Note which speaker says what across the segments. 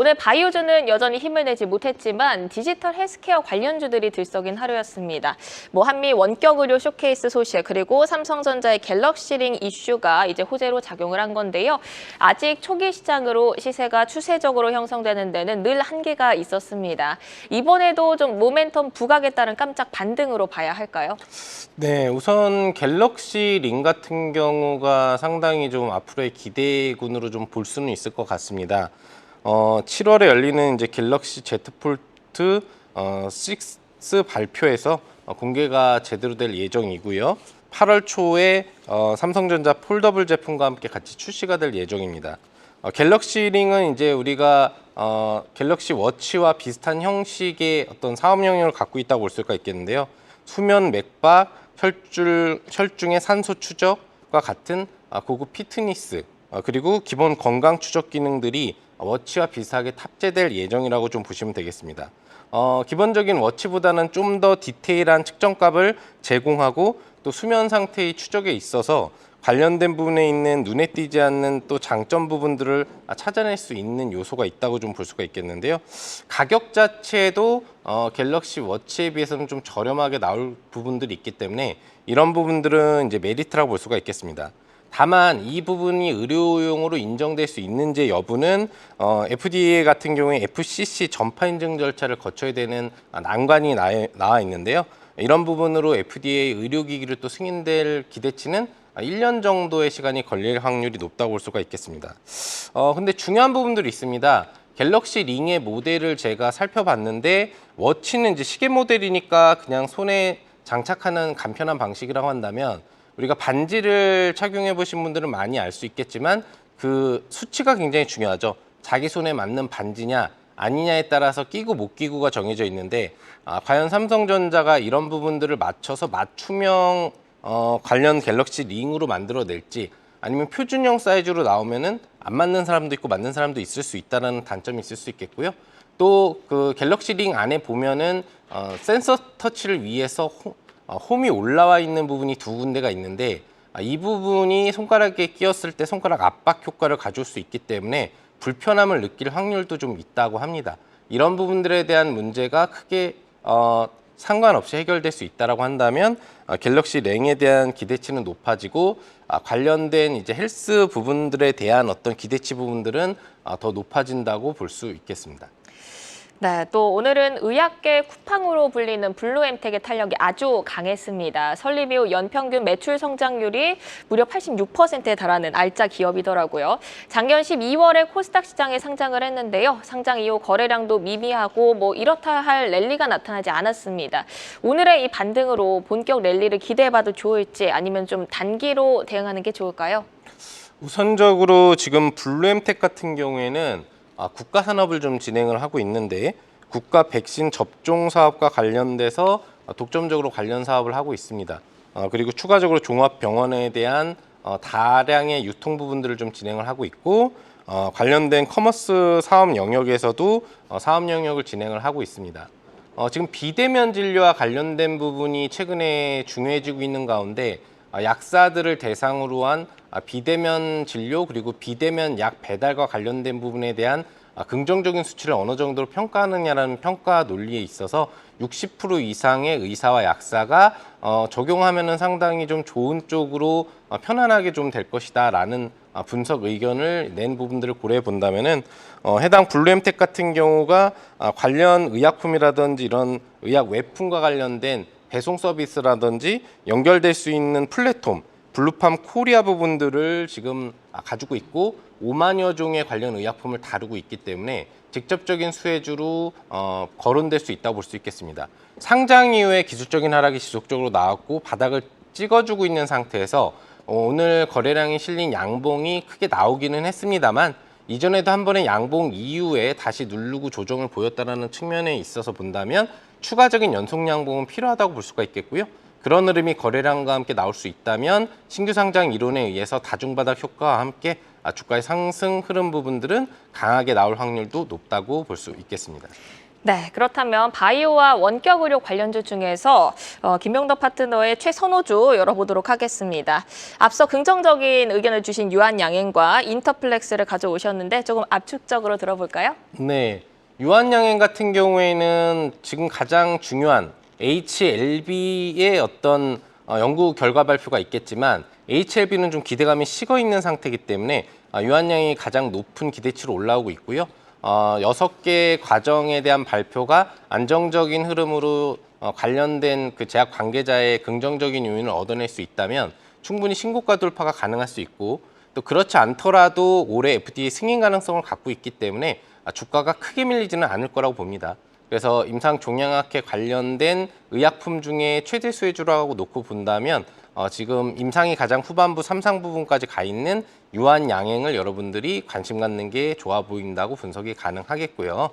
Speaker 1: 오늘 바이오주는 여전히 힘을 내지 못했지만 디지털 헬스케어 관련주들이 들썩인 하루였습니다. 한미 원격 의료 쇼케이스 소식 그리고 삼성전자의 갤럭시링 이슈가 이제 호재로 작용을 한 건데요. 아직 초기 시장으로 시세가 추세적으로 형성되는 데는 늘 한계가 있었습니다. 이번에도 좀 모멘텀 부각에 따른 깜짝 반등으로 봐야 할까요?
Speaker 2: 네, 우선 갤럭시 링 같은 경우가 상당히 좀 앞으로의 기대군으로 좀 볼 수는 있을 것 같습니다. 7월에 열리는 이제 갤럭시 Z 폴드 6 발표에서 공개가 제대로 될 예정이고요. 8월 초에 삼성전자 폴더블 제품과 함께 같이 출시가 될 예정입니다. 갤럭시 링은 이제 우리가 갤럭시 워치와 비슷한 형식의 어떤 사업 영역을 갖고 있다고 볼 수가 있겠는데요. 수면 맥박, 혈중의 산소 추적과 같은 고급 피트니스 그리고 기본 건강 추적 기능들이 워치와 비슷하게 탑재될 예정이라고 좀 보시면 되겠습니다. 기본적인 워치보다는 좀 더 디테일한 측정값을 제공하고 또 수면 상태의 추적에 있어서 관련된 부분에 있는 눈에 띄지 않는 또 장점 부분들을 찾아낼 수 있는 요소가 있다고 좀 볼 수가 있겠는데요. 가격 자체도 갤럭시 워치에 비해서는 좀 저렴하게 나올 부분들이 있기 때문에 이런 부분들은 이제 메리트라고 볼 수가 있겠습니다. 다만 이 부분이 의료용으로 인정될 수 있는지 여부는 FDA 같은 경우에 FCC 전파 인증 절차를 거쳐야 되는 난관이 나와 있는데요. 이런 부분으로 FDA 의료기기를 또 승인될 기대치는 1년 정도의 시간이 걸릴 확률이 높다고 볼 수가 있겠습니다. 근데 중요한 부분들이 있습니다. 갤럭시 링의 모델을 제가 살펴봤는데 워치는 이제 시계 모델이니까 그냥 손에 장착하는 간편한 방식이라고 한다면 우리가 반지를 착용해 보신 분들은 많이 알 수 있겠지만 그 수치가 굉장히 중요하죠. 자기 손에 맞는 반지냐 아니냐에 따라서 끼고 못 끼고가 정해져 있는데 과연 삼성전자가 이런 부분들을 맞춰서 맞춤형 관련 갤럭시 링으로 만들어낼지 아니면 표준형 사이즈로 나오면은 안 맞는 사람도 있고 맞는 사람도 있을 수 있다는 단점이 있을 수 있겠고요. 또 그 갤럭시 링 안에 보면은 센서 터치를 위해서 홈이 올라와 있는 부분이 두 군데가 있는데 이 부분이 손가락에 끼었을 때 손가락 압박 효과를 가져올 수 있기 때문에 불편함을 느낄 확률도 좀 있다고 합니다. 이런 부분들에 대한 문제가 크게 상관없이 해결될 수 있다고 한다면 갤럭시 링에 대한 기대치는 높아지고 관련된 이제 헬스 부분들에 대한 어떤 기대치 부분들은 더 높아진다고 볼 수 있겠습니다.
Speaker 1: 네, 또 오늘은 의학계 쿠팡으로 불리는 블루엠텍의 탄력이 아주 강했습니다. 설립 이후 연평균 매출 성장률이 무려 86%에 달하는 알짜 기업이더라고요. 작년 12월에 코스닥 시장에 상장을 했는데요. 상장 이후 거래량도 미미하고 이렇다 할 랠리가 나타나지 않았습니다. 오늘의 이 반등으로 본격 랠리를 기대해봐도 좋을지 아니면 좀 단기로 대응하는 게 좋을까요?
Speaker 2: 우선적으로 지금 블루엠텍 같은 경우에는 국가 산업을 좀 진행을 하고 있는데 국가 백신 접종 사업과 관련돼서 독점적으로 관련 사업을 하고 있습니다. 그리고 추가적으로 종합병원에 대한 다량의 유통 부분들을 좀 진행을 하고 있고 관련된 커머스 사업 영역에서도 사업 영역을 진행을 하고 있습니다. 지금 비대면 진료와 관련된 부분이 최근에 중요해지고 있는 가운데 약사들을 대상으로 한 비대면 진료 그리고 비대면 약 배달과 관련된 부분에 대한 긍정적인 수치를 어느 정도로 평가하느냐라는 평가 논리에 있어서 60% 이상의 의사와 약사가 적용하면은 상당히 좀 좋은 쪽으로 편안하게 좀 될 것이다라는 분석 의견을 낸 부분들을 고려해 본다면은 해당 블루엠텍 같은 경우가 관련 의약품이라든지 이런 의약 외품과 관련된 배송 서비스라든지 연결될 수 있는 플랫폼 블루팜 코리아 부분들을 지금 가지고 있고 5만여 종의 관련 의약품을 다루고 있기 때문에 직접적인 수혜주로 거론될 수 있다고 볼 수 있겠습니다. 상장 이후에 기술적인 하락이 지속적으로 나왔고 바닥을 찍어주고 있는 상태에서 오늘 거래량이 실린 양봉이 크게 나오기는 했습니다만 이전에도 한 번의 양봉 이후에 다시 누르고 조정을 보였다는 측면에 있어서 본다면 추가적인 연속 양봉은 필요하다고 볼 수가 있겠고요. 그런 흐름이 거래량과 함께 나올 수 있다면 신규 상장 이론에 의해서 다중바닥 효과와 함께 주가의 상승 흐름 부분들은 강하게 나올 확률도 높다고 볼 수 있겠습니다.
Speaker 1: 네, 그렇다면 바이오와 원격 의료 관련주 중에서 김명덕 파트너의 최선호주 열어보도록 하겠습니다. 앞서 긍정적인 의견을 주신 유한양행과 인터플렉스를 가져오셨는데 조금 압축적으로 들어볼까요?
Speaker 2: 네, 유한양행 같은 경우에는 지금 가장 중요한 HLB의 어떤 연구 결과 발표가 있겠지만 HLB는 좀 기대감이 식어 있는 상태이기 때문에 유한양행이 가장 높은 기대치로 올라오고 있고요. 6개 과정에 대한 발표가 안정적인 흐름으로 관련된 그 제약 관계자의 긍정적인 요인을 얻어낼 수 있다면 충분히 신고가 돌파가 가능할 수 있고 또 그렇지 않더라도 올해 FDA 승인 가능성을 갖고 있기 때문에 주가가 크게 밀리지는 않을 거라고 봅니다. 그래서 임상종양학회 관련된 의약품 중에 최대 수혜주라고 놓고 본다면 지금 임상이 가장 후반부 3상 부분까지 가 있는 유한양행을 여러분들이 관심 갖는 게 좋아 보인다고 분석이 가능하겠고요.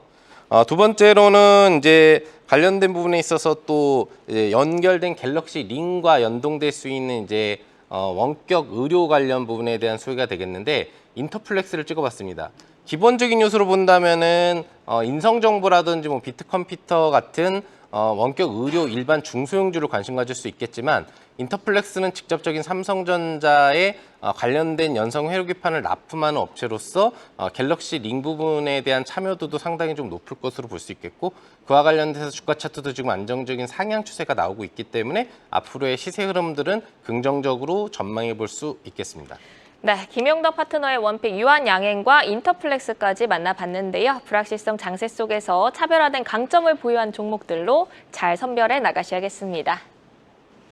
Speaker 2: 두 번째로는 이제 관련된 부분에 있어서 또 이제 연결된 갤럭시 링과 연동될 수 있는 이제 원격 의료 관련 부분에 대한 소개가 되겠는데 인터플렉스를 찍어봤습니다. 기본적인 요소로 본다면은 인성정보라든지 뭐 비트컴퓨터 같은 원격 의료 일반 중소형주를 관심 가질 수 있겠지만 인터플렉스는 직접적인 삼성전자의 관련된 연성 회로기판을 납품하는 업체로서 갤럭시 링 부분에 대한 참여도도 상당히 좀 높을 것으로 볼 수 있겠고 그와 관련돼서 주가 차트도 지금 안정적인 상향 추세가 나오고 있기 때문에 앞으로의 시세 흐름들은 긍정적으로 전망해 볼 수 있겠습니다.
Speaker 1: 네, 김용덕 파트너의 원픽 유한양행과 인터플렉스까지 만나봤는데요. 불확실성 장세 속에서 차별화된 강점을 보유한 종목들로 잘 선별해 나가셔야겠습니다.